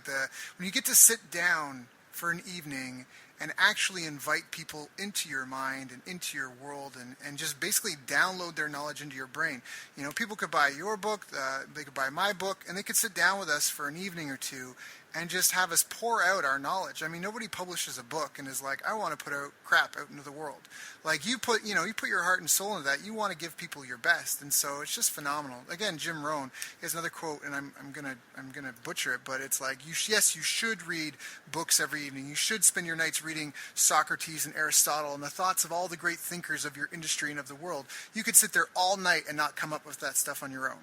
you get to sit down for an evening and actually invite people into your mind and into your world and just basically download their knowledge into your brain. You know, people could buy your book, they could buy my book, and they could sit down with us for an evening or two and just have us pour out our knowledge. I mean, nobody publishes a book and is like, I want to put out crap out into the world. Like you put your heart and soul into that. You want to give people your best, and so it's just phenomenal. Again, Jim Rohn has another quote, and I'm gonna butcher it, but it's like, you should read books every evening. You should spend your nights reading Socrates and Aristotle and the thoughts of all the great thinkers of your industry and of the world. You could sit there all night and not come up with that stuff on your own.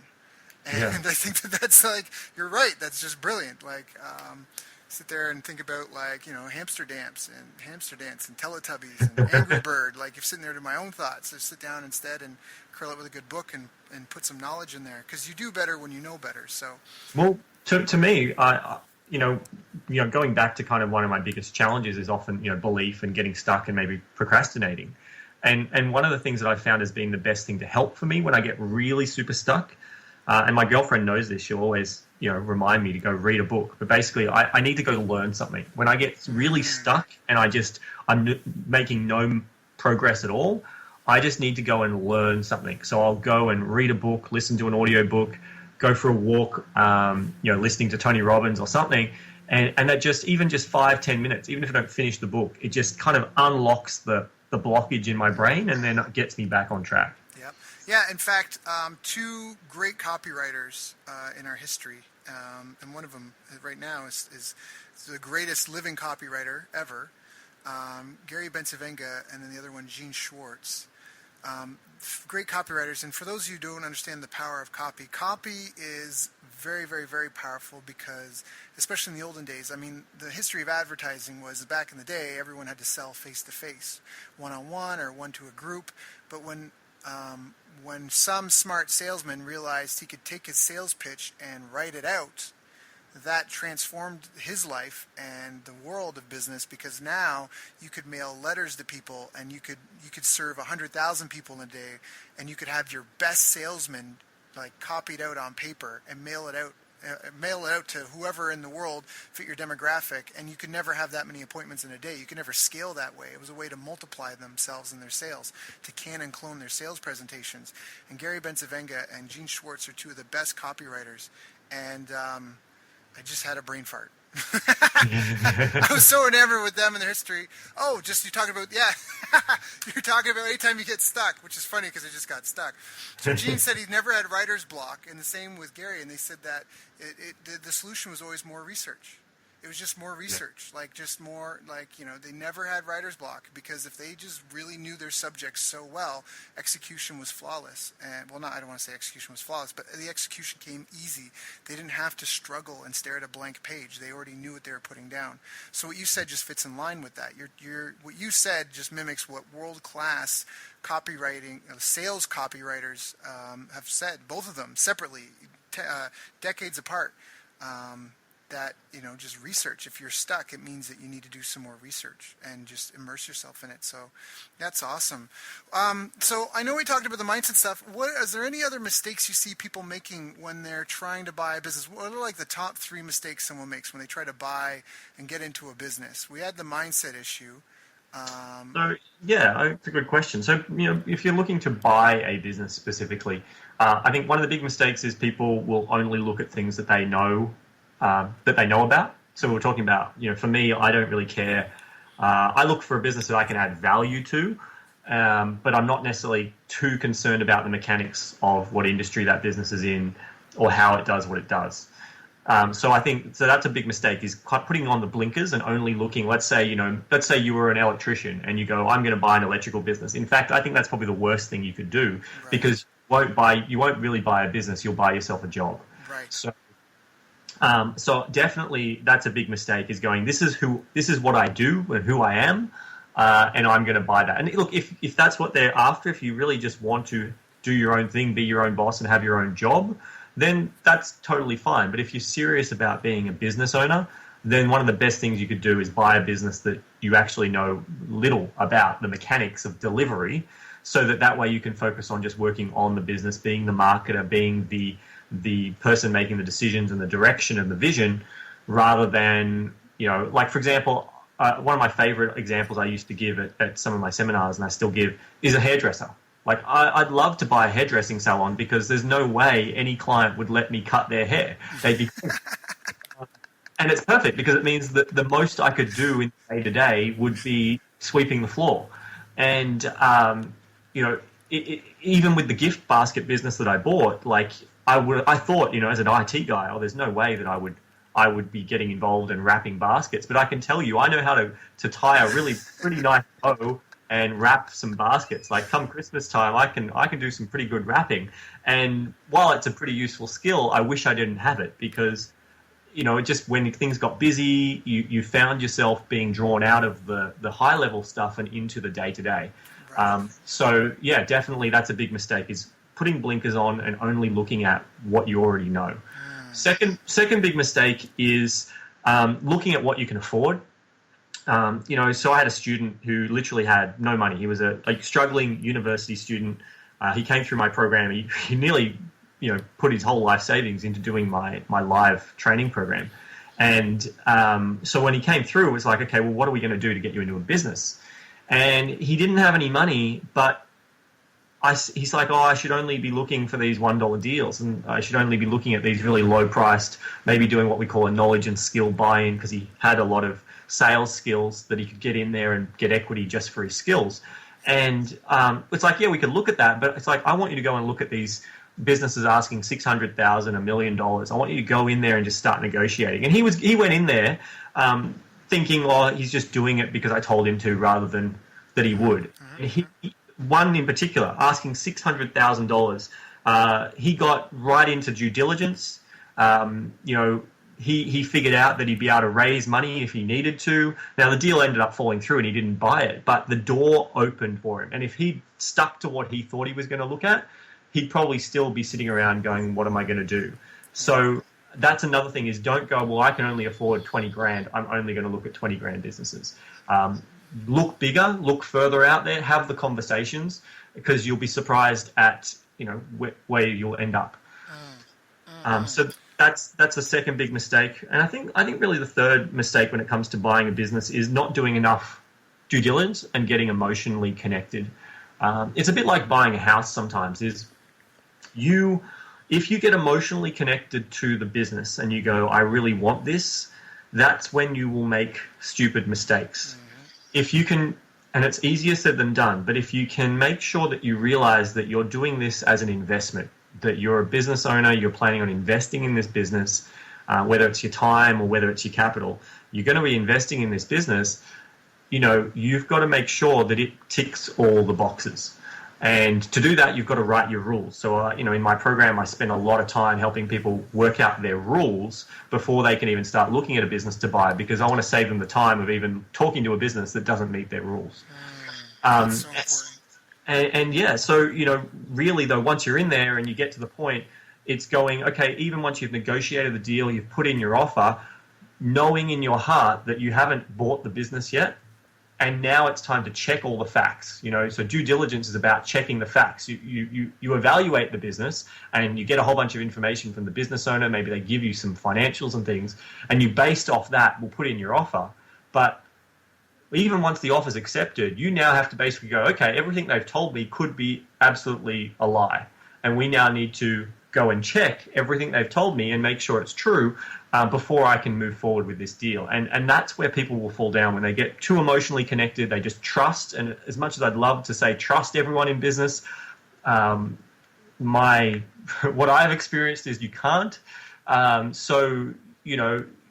And Yeah. I think that's like, you're right. That's just brilliant. Like, sit there and think about hamster dance and Teletubbies and Angry Bird. Like, if sitting there to my own thoughts, just sit down instead and curl up with a good book and put some knowledge in there, because you do better when you know better. So, Well, to me, going back to kind of one of my biggest challenges is often belief and getting stuck and maybe procrastinating. And one of the things that I've found has been the best thing to help for me when I get really super stuck. And my girlfriend knows this. She'll always, remind me to go read a book. But basically, I need to go learn something. When I get really stuck and I'm making no progress at all, I just need to go and learn something. So I'll go and read a book, listen to an audio book, go for a walk, listening to Tony Robbins or something. And that just 5-10 minutes, even if I don't finish the book, it just kind of unlocks the blockage in my brain, and then it gets me back on track. yep. Yeah, in fact, two great copywriters in our history, and one of them right now is the greatest living copywriter ever, Gary Bencivenga, and then the other one, Gene Schwartz. Great copywriters. And for those of you who don't understand the power of copy is very, very, very powerful, because especially in the olden days, I mean, the history of advertising was back in the day, everyone had to sell face-to-face, one-on-one or one to a group. But when some smart salesman realized he could take his sales pitch and write it out, that transformed his life and the world of business, because now you could mail letters to people, and you could serve 100,000 people in a day, and you could have your best salesman like copied out on paper and mail it out to whoever in the world fit your demographic, and you could never have that many appointments in a day. You could never scale that way. It was a way to multiply themselves and their sales, to can and clone their sales presentations. And Gary Bencivenga and Gene Schwartz are two of the best copywriters, and I just had a brain fart. I was so enamored with them and their history. Oh, you're talking about anytime you get stuck, which is funny because I just got stuck. So Gene said he never had writer's block, and the same with Gary. And they said that the solution was always more research. It was just more research, they never had writer's block, because if they just really knew their subject so well, execution was flawless. And I don't want to say execution was flawless, but the execution came easy. They didn't have to struggle and stare at a blank page. They already knew what they were putting down. So what you said just fits in line with that. What you said just mimics what world-class copywriting, sales copywriters have said, both of them separately, decades apart. That just research. If you're stuck, it means that you need to do some more research and just immerse yourself in it. So that's awesome. So I know we talked about the mindset stuff. Is there any other mistakes you see people making when they're trying to buy a business? What are like the top 3 mistakes someone makes when they try to buy and get into a business? We had the mindset issue. It's a good question. So, if you're looking to buy a business specifically, I think one of the big mistakes is people will only look at things that they know about. So we're talking about, for me, I don't really care. I look for a business that I can add value to, but I'm not necessarily too concerned about the mechanics of what industry that business is in or how it does what it does. So I think that's a big mistake, is putting on the blinkers and only looking. Let's say you were an electrician and you go, I'm going to buy an electrical business. In fact, I think that's probably the worst thing you could do, right? Because you won't really buy a business. You'll buy yourself a job. Right. So definitely that's a big mistake, is going, this is what I do and who I am. and I'm going to buy that. And look, if that's what they're after, if you really just want to do your own thing, be your own boss and have your own job, then that's totally fine. But if you're serious about being a business owner, then one of the best things you could do is buy a business that you actually know little about, the mechanics of delivery, so that way you can focus on just working on the business, being the marketer, being the person making the decisions and the direction and the vision, rather than, like, for example, one of my favorite examples I used to give at some of my seminars, and I still give, is a hairdresser. Like, I'd love to buy a hairdressing salon because there's no way any client would let me cut their hair. They'd be... And it's perfect because it means that the most I could do in day-to-day would be sweeping the floor. And, even with the gift basket business that I bought, like, I thought, as an IT guy, there's no way that I would be getting involved in wrapping baskets. But I can tell you, I know how to tie a really pretty nice bow and wrap some baskets. Like, come Christmas time, I can do some pretty good wrapping. And while it's a pretty useful skill, I wish I didn't have it because, just when things got busy, you found yourself being drawn out of the high level stuff and into the day to day. So yeah, definitely that's a big mistake, is putting blinkers on and only looking at what you already know. Second big mistake is looking at what you can afford. So I had a student who literally had no money. He was a struggling university student. He came through my program. He nearly, put his whole life savings into doing my live training program. And so when he came through, it was like, okay, well, what are we going to do to get you into a business? And he didn't have any money, but he's like, I should only be looking for these $1 deals, and I should only be looking at these really low-priced, maybe doing what we call a knowledge and skill buy-in, because he had a lot of sales skills that he could get in there and get equity just for his skills. And it's like, yeah, we could look at that, but it's like, I want you to go and look at these businesses asking $600,000, $1 million. I want you to go in there and just start negotiating. And he went in there thinking, he's just doing it because I told him to, rather than that he would. And he one in particular, asking $600,000, he got right into due diligence. He figured out that he'd be able to raise money if he needed to. Now, the deal ended up falling through and he didn't buy it, but the door opened for him. And if he stuck to what he thought he was going to look at, he'd probably still be sitting around going, what am I going to do? So that's another thing, is don't go, well, I can only afford 20 grand. I'm only going to look at 20 grand businesses. Look bigger, look further out there, have the conversations, because you'll be surprised at, where you'll end up. So that's a second big mistake. And I think really the third mistake when it comes to buying a business is not doing enough due diligence and getting emotionally connected. It's a bit like buying a house sometimes, is if you get emotionally connected to the business and you go, I really want this, that's when you will make stupid mistakes. If you can, and it's easier said than done, but if you can make sure that you realize that you're doing this as an investment, that you're a business owner, you're planning on investing in this business, whether it's your time or whether it's your capital, you're going to be investing in this business, you've got to make sure that it ticks all the boxes. And to do that, you've got to write your rules. So, in my program, I spend a lot of time helping people work out their rules before they can even start looking at a business to buy, because I want to save them the time of even talking to a business that doesn't meet their rules. That's so important. So, really, though, once you're in there and you get to the point, it's going, okay, even once you've negotiated the deal, you've put in your offer, knowing in your heart that you haven't bought the business yet, and now it's time to check all the facts. So due diligence is about checking the facts. You evaluate the business and you get a whole bunch of information from the business owner. Maybe they give you some financials and things, and you, based off that, will put in your offer. But even once the offer's accepted, you now have to basically go, okay, everything they've told me could be absolutely a lie, and we now need to go and check everything they've told me and make sure it's true before I can move forward with this deal. And that's where people will fall down when they get too emotionally connected. They just trust. And as much as I'd love to say trust everyone in business, what I've experienced is you can't.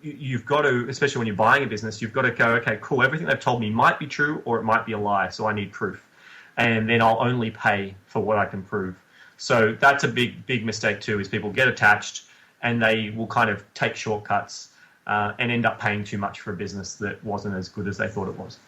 You've got to, especially when you're buying a business, you've got to go, okay, cool, everything they've told me might be true or it might be a lie, so I need proof. And then I'll only pay for what I can prove. So that's a big mistake too, is people get attached and they will kind of take shortcuts and end up paying too much for a business that wasn't as good as they thought it was.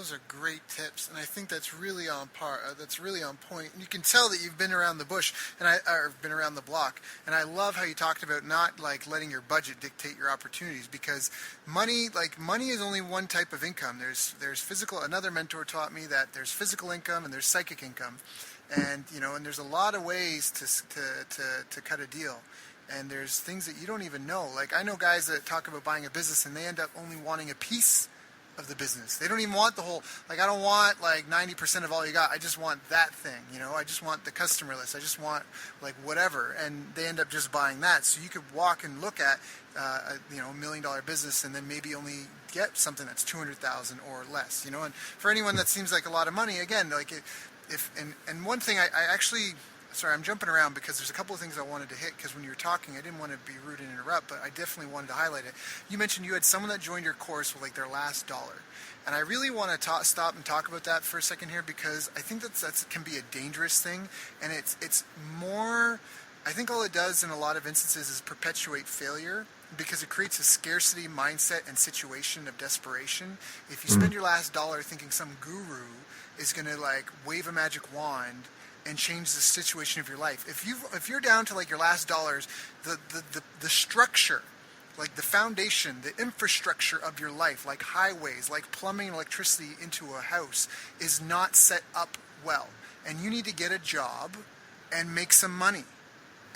Those are great tips, and I think that's really on par. That's really on point. And you can tell that you've been around the bush, or been around the block. And I love how you talked about not like letting your budget dictate your opportunities, because money is only one type of income. There's physical. Another mentor taught me that there's physical income and there's psychic income, and and there's a lot of ways to cut a deal. And there's things that you don't even know. Like I know guys that talk about buying a business and they end up only wanting a piece of the business. They don't even want the whole, I don't want 90% of all you got. I just want that thing, I just want the customer list. I just want whatever. And they end up just buying that. So you could walk and look at a $1 million business and then maybe only get something that's 200,000 or less, and for anyone that seems like a lot of money, again, and one thing I actually, sorry, I'm jumping around because there's a couple of things I wanted to hit, because when you were talking, I didn't want to be rude and interrupt, but I definitely wanted to highlight it. You mentioned you had someone that joined your course with their last dollar. And I really want to stop and talk about that for a second here, because I think that can be a dangerous thing. And it's more, I think all it does in a lot of instances is perpetuate failure, because it creates a scarcity mindset and situation of desperation. If you spend your last dollar thinking some guru is going to wave a magic wand and change the situation of your life. If you're down to your last dollars, the structure, the foundation, the infrastructure of your life, like highways, like plumbing and electricity into a house, is not set up well. And you need to get a job and make some money,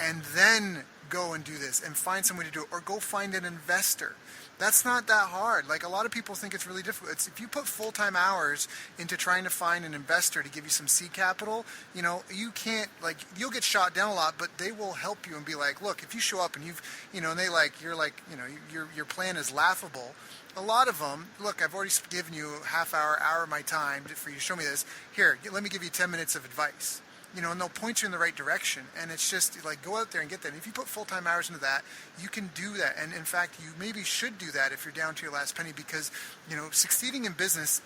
and then go and do this and find some way to do it, or go find an investor. That's not that hard. A lot of people think it's really difficult. If you put full-time hours into trying to find an investor to give you some seed capital, you can't, you'll get shot down a lot, but they will help you and be like, look, if you show up and and they your plan is laughable. A lot of them, look, I've already given you half hour of my time for you to show me this. Here, let me give you 10 minutes of advice. And they'll point you in the right direction. And it's just go out there and get that. And if you put full-time hours into that, you can do that. And in fact, you maybe should do that if you're down to your last penny, because, succeeding in business,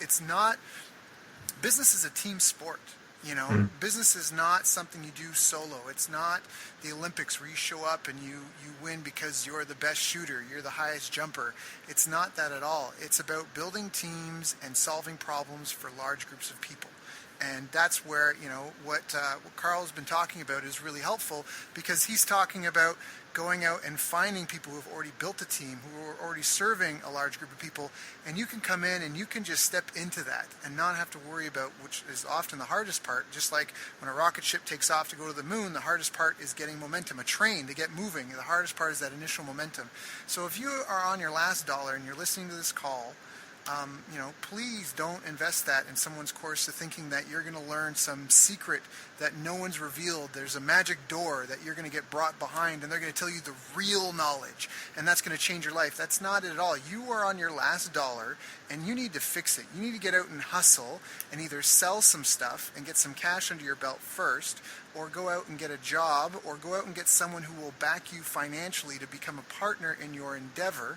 business is a team sport. Business is not something you do solo. It's not the Olympics where you show up and you win because you're the best shooter, you're the highest jumper. It's not that at all. It's about building teams and solving problems for large groups of people. And that's where, what Carl's been talking about is really helpful, because he's talking about going out and finding people who have already built a team, who are already serving a large group of people, and you can come in and you can just step into that and not have to worry about, which is often the hardest part. Just like when a rocket ship takes off to go to the moon, the hardest part is getting momentum. A train to get moving, the hardest part is that initial momentum. So if you are on your last dollar and you're listening to this call, please don't invest that in someone's course to thinking that you're going to learn some secret that no one's revealed. There's a magic door that you're going to get brought behind, and they're going to tell you the real knowledge, and that's going to change your life. That's not it at all. You are on your last dollar, and you need to fix it. You need to get out and hustle and either sell some stuff and get some cash under your belt first, or go out and get a job, or go out and get someone who will back you financially to become a partner in your endeavor,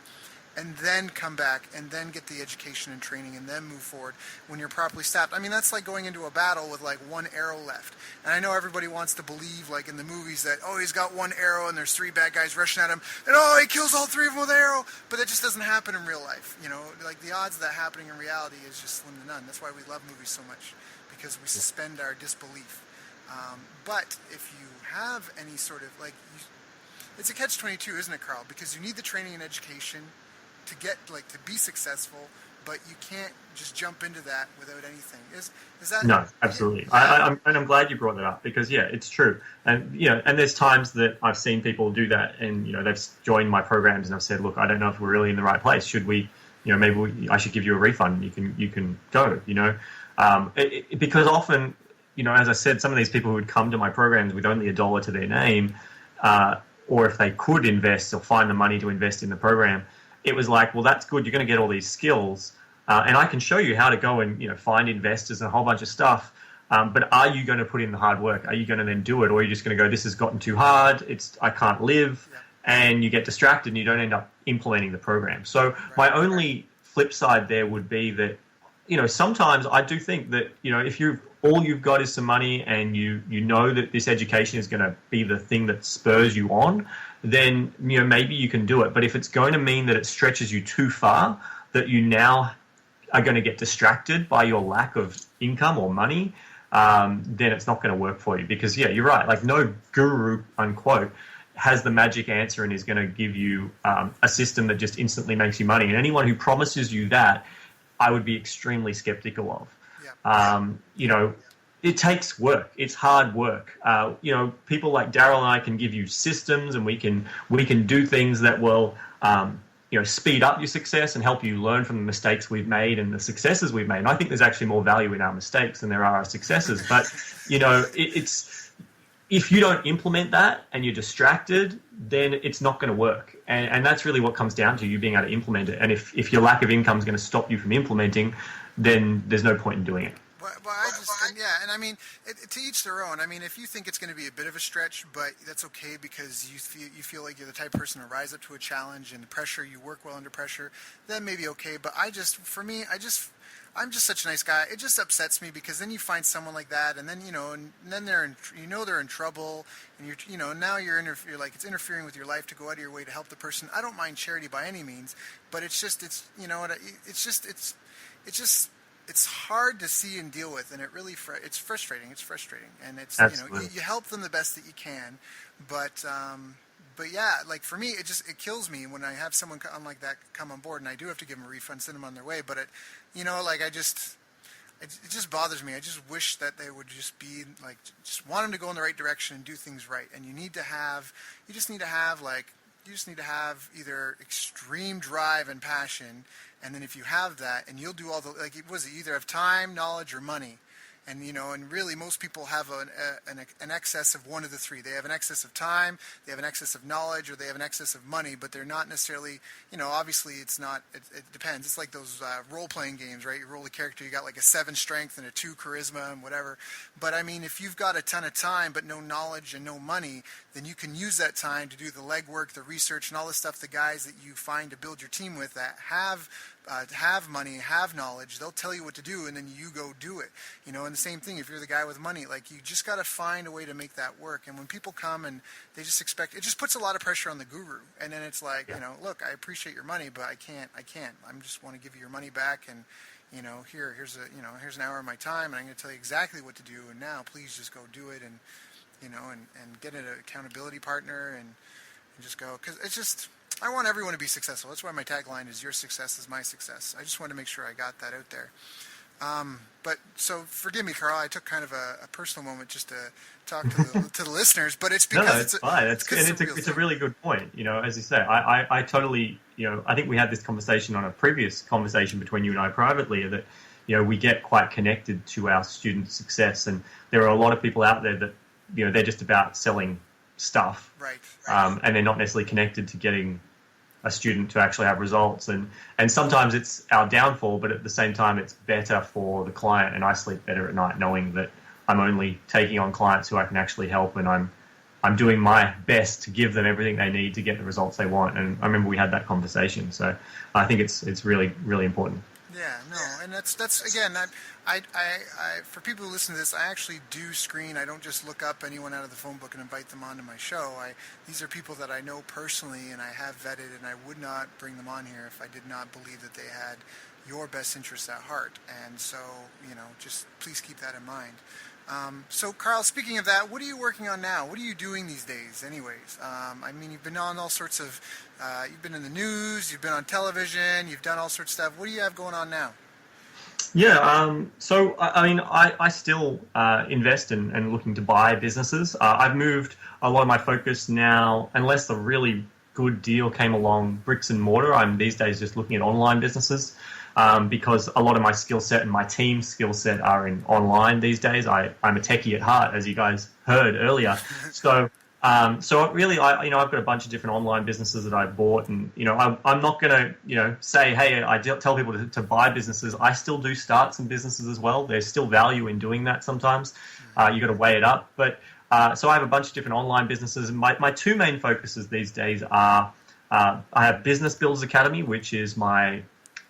and then come back and then get the education and training and then move forward when you're properly staffed. I mean, that's like going into a battle with one arrow left. And I know everybody wants to believe, in the movies, that, he's got one arrow and there's 3 bad guys rushing at him, and he kills all 3 of them with an arrow. But that just doesn't happen in real life. The odds of that happening in reality is just slim to none. That's why we love movies so much, because we suspend our disbelief. But if you have any sort of, it's a catch-22, isn't it, Carl? Because you need the training and education to get to be successful, but you can't just jump into that without anything. Is that? No, absolutely. I'm glad you brought that up, because it's true. And and there's times that I've seen people do that, and they've joined my programs and I've said, look, I don't know if we're really in the right place. Should we, I should give you a refund. You can go. Because often, as I said, some of these people who would come to my programs with only $1 to their name, or if they could invest or find the money to invest in the program, it was like, well, that's good. You're going to get all these skills, and I can show you how to go and find investors and a whole bunch of stuff. But are you going to put in the hard work? Are you going to then do it, or are you just going to go, this has gotten too hard, I can't live, and you get distracted and you don't end up implementing the program? So my only flip side there would be that sometimes I do think that if all you've got is some money and you know that this education is going to be the thing that spurs you on, then maybe you can do it. But if it's going to mean that it stretches you too far, that you now are going to get distracted by your lack of income or money, then it's not going to work for you. Because, yeah, you're right. Like, no guru, unquote, has the magic answer and is going to give you a system that just instantly makes you money. And anyone who promises you that, I would be extremely skeptical of. Yeah. It takes work. It's hard work. People like Daryl and I can give you systems, and we can do things that will speed up your success and help you learn from the mistakes we've made and the successes we've made. And I think there's actually more value in our mistakes than there are our successes. But it's if you don't implement that and you're distracted, then it's not going to work. And that's really what comes down to, you being able to implement it. And if your lack of income is going to stop you from implementing, then there's no point in doing it. And I mean, to each their own. I mean, if you think it's going to be a bit of a stretch, but that's okay because you feel like you're the type of person to rise up to a challenge and the pressure, you work well under pressure, then maybe okay. But I'm just such a nice guy. It just upsets me because then you find someone like that, and then then they're in trouble, and now you're like, it's interfering with your life to go out of your way to help the person. I don't mind charity by any means, but it's hard to see and deal with, and it's frustrating. And it's you help them the best that you can, but yeah, like for me, it kills me when I have someone like that come on board, and I do have to give them a refund, send them on their way. But it just bothers me. I just wish that they would just be like, just want them to go in the right direction and do things right. And you just need to have either extreme drive and passion, and then if you have that, and you'll do all the, like, you either have time, knowledge, or money. And, and really most people have an excess of one of the three. They have an excess of time, they have an excess of knowledge, or they have an excess of money, but they're not necessarily, obviously it depends. It's like those role-playing games, right? You roll a character, you got like a 7 strength and a 2 charisma and whatever. But I mean, if you've got a ton of time but no knowledge and no money, then you can use that time to do the legwork, the research, and all the stuff the guys that you find to build your team with that have money, have knowledge, they'll tell you what to do, and then you go do it. And the same thing, if you're the guy with money, like, you just got to find a way to make that work. And when people come and they just expect, it just puts a lot of pressure on the guru. And then it's like, look, I appreciate your money, but I can't. I just want to give you your money back, and here's an hour of my time, and I'm going to tell you exactly what to do. And now, please just go do it, and and get an accountability partner, and just go, because it's just, I want everyone to be successful. That's why my tagline is, your success is my success. I just want to make sure I got that out there. But so forgive me, Carl. I took kind of a personal moment just to talk to the listeners, but it's because it's fine. It's a really good point. As you say, I totally, I think we had this conversation on a previous conversation between you and I privately, that, we get quite connected to our student success, and there are a lot of people out there that, they're just about selling stuff, right. And they're not necessarily connected to getting a student to actually have results, and sometimes it's our downfall, but at the same time it's better for the client, and I sleep better at night knowing that I'm only taking on clients who I can actually help, and I'm doing my best to give them everything they need to get the results they want. And I remember we had that conversation, so I think it's really, really important. Yeah, no, and that's again, I for people who listen to this, I actually do screen. I don't just look up anyone out of the phone book and invite them onto my show. These are people that I know personally, and I have vetted, and I would not bring them on here if I did not believe that they had your best interests at heart. And so, just please keep that in mind. So, Carl, speaking of that, what are you working on now? What are you doing these days, anyways? I mean, you've been on all sorts of, you've been in the news, you've been on television, you've done all sorts of stuff. What do you have going on now? Yeah, so, I mean, I still invest in and looking to buy businesses. I've moved a lot of my focus now, unless a really good deal came along, bricks and mortar. I'm these days just looking at online businesses. Because a lot of my skill set and my team's skill set are in online these days. I'm a techie at heart, as you guys heard earlier. So really, I've got a bunch of different online businesses that I bought, and I'm not going to say, hey, I tell people to buy businesses. I still do start some businesses as well. There's still value in doing that sometimes. You got to weigh it up. But so I have a bunch of different online businesses, and my 2 main focuses these days are I have Business Builders Academy, which is my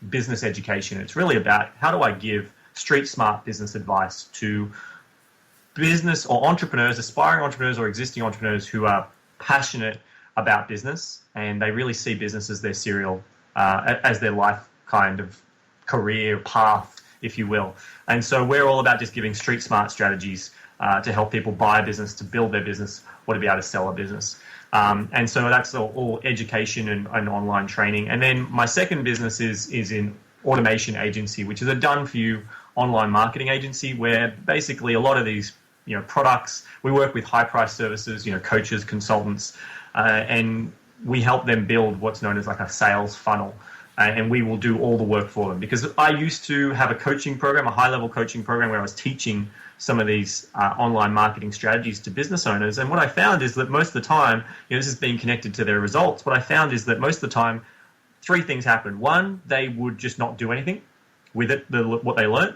business education. It's really about how do I give street smart business advice to business or entrepreneurs, aspiring entrepreneurs or existing entrepreneurs who are passionate about business, and they really see business as their serial, as their life kind of career path, if you will. And so we're all about just giving street smart strategies to help people buy a business, to build their business, or to be able to sell a business. And so that's all education and online training. And then my second business is in automation agency, which is a done-for-you online marketing agency where basically a lot of these products, we work with high-priced services, coaches, consultants, and we help them build what's known as like a sales funnel. And we will do all the work for them. Because I used to have a coaching program, a high-level coaching program where I was teaching some of these online marketing strategies to business owners. And what I found is that most of the time, this is being connected to their results. What I found is that most of the time, three things happen. One, they would just not do anything with it, what they learned.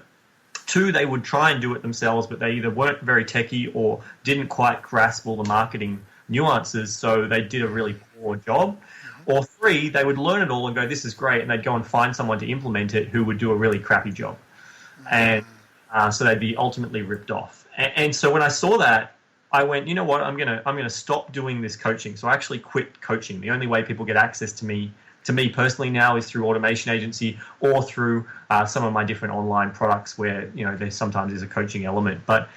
Two, they would try and do it themselves, but they either weren't very techie or didn't quite grasp all the marketing nuances, so they did a really poor job. Or three, they would learn it all and go, this is great, and they'd go and find someone to implement it who would do a really crappy job. And so they'd be ultimately ripped off. And so when I saw that, I went, you know what, I'm gonna stop doing this coaching. So I actually quit coaching. The only way people get access to me personally now is through automation agency or through some of my different online products where there sometimes is a coaching element. But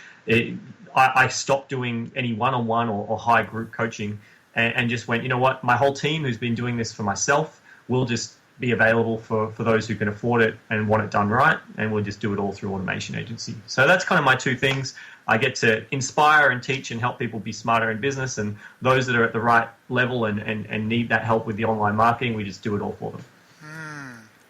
I stopped doing any one-on-one or high group coaching and just went, you know what, my whole team who's been doing this for myself will just be available for those who can afford it and want it done right, and we'll just do it all through automation agency. So that's kind of my two things. I get to inspire and teach and help people be smarter in business, and those that are at the right level and need that help with the online marketing, we just do it all for them.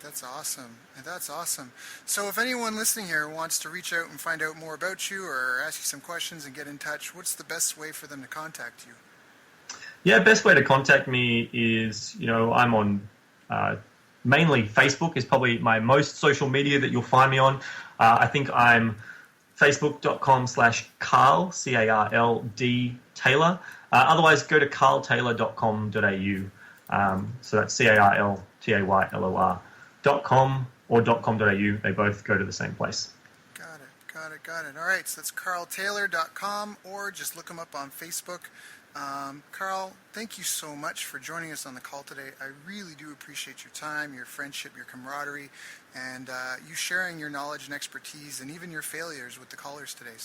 That's awesome. That's awesome. So if anyone listening here wants to reach out and find out more about you or ask you some questions and get in touch, what's the best way for them to contact you? Yeah, best way to contact me is, I'm on mainly Facebook is probably my most social media that you'll find me on. I think I'm facebook.com/Carl, CARLD Taylor. Otherwise, go to carltaylor.com.au. So that's CARLTAYLOR.com or .com.au. They both go to the same place. Got it. All right, so that's carltaylor.com, or just look him up on Facebook. Carl, thank you so much for joining us on the call today. I really do appreciate your time, your friendship, your camaraderie, and you sharing your knowledge and expertise, and even your failures with the callers today.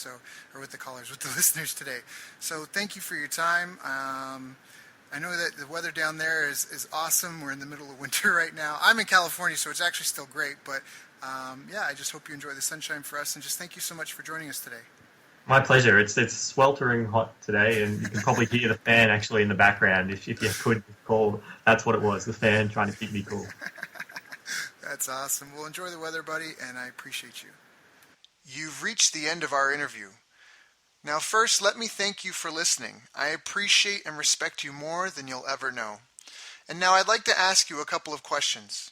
With the listeners today. So thank you for your time. I know that the weather down there is awesome. We're in the middle of winter right now. I'm in California, so it's actually still great. But I just hope you enjoy the sunshine for us, and just thank you so much for joining us today. My pleasure. It's sweltering hot today, and you can probably hear the fan actually in the background. If you could call, that's what it was, the fan trying to keep me cool. That's awesome. Well, enjoy the weather, buddy, and I appreciate you. You've reached the end of our interview. Now, first, let me thank you for listening. I appreciate and respect you more than you'll ever know. And now I'd like to ask you a couple of questions.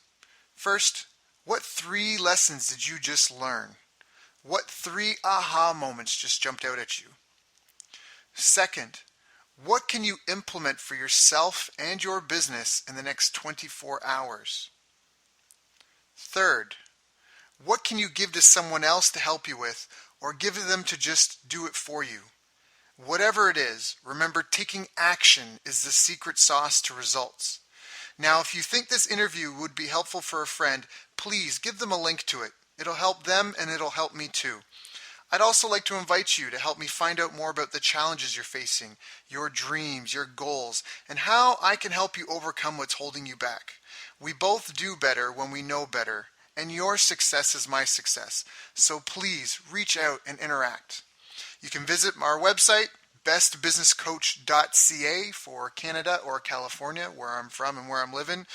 First, what 3 lessons did you just learn? What 3 aha moments just jumped out at you? Second, what can you implement for yourself and your business in the next 24 hours? Third, what can you give to someone else to help you with, or give them to just do it for you? Whatever it is, remember, taking action is the secret sauce to results. Now, if you think this interview would be helpful for a friend, please give them a link to it. It'll help them and it'll help me too. I'd also like to invite you to help me find out more about the challenges you're facing, your dreams, your goals, and how I can help you overcome what's holding you back. We both do better when we know better, and your success is my success. So please reach out and interact. You can visit our website, bestbusinesscoach.ca for Canada or California, where I'm from and where I'm living.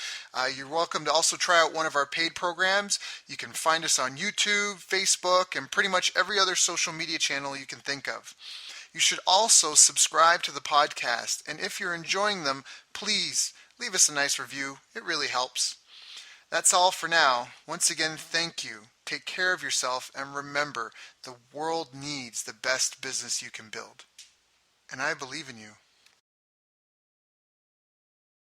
You're welcome to also try out one of our paid programs. You can find us on YouTube, Facebook, and pretty much every other social media channel you can think of. You should also subscribe to the podcast, and if you're enjoying them, please leave us a nice review. It really helps. That's all for now. Once again, thank you. Take care of yourself, and remember, the world needs the best business you can build. And I believe in you.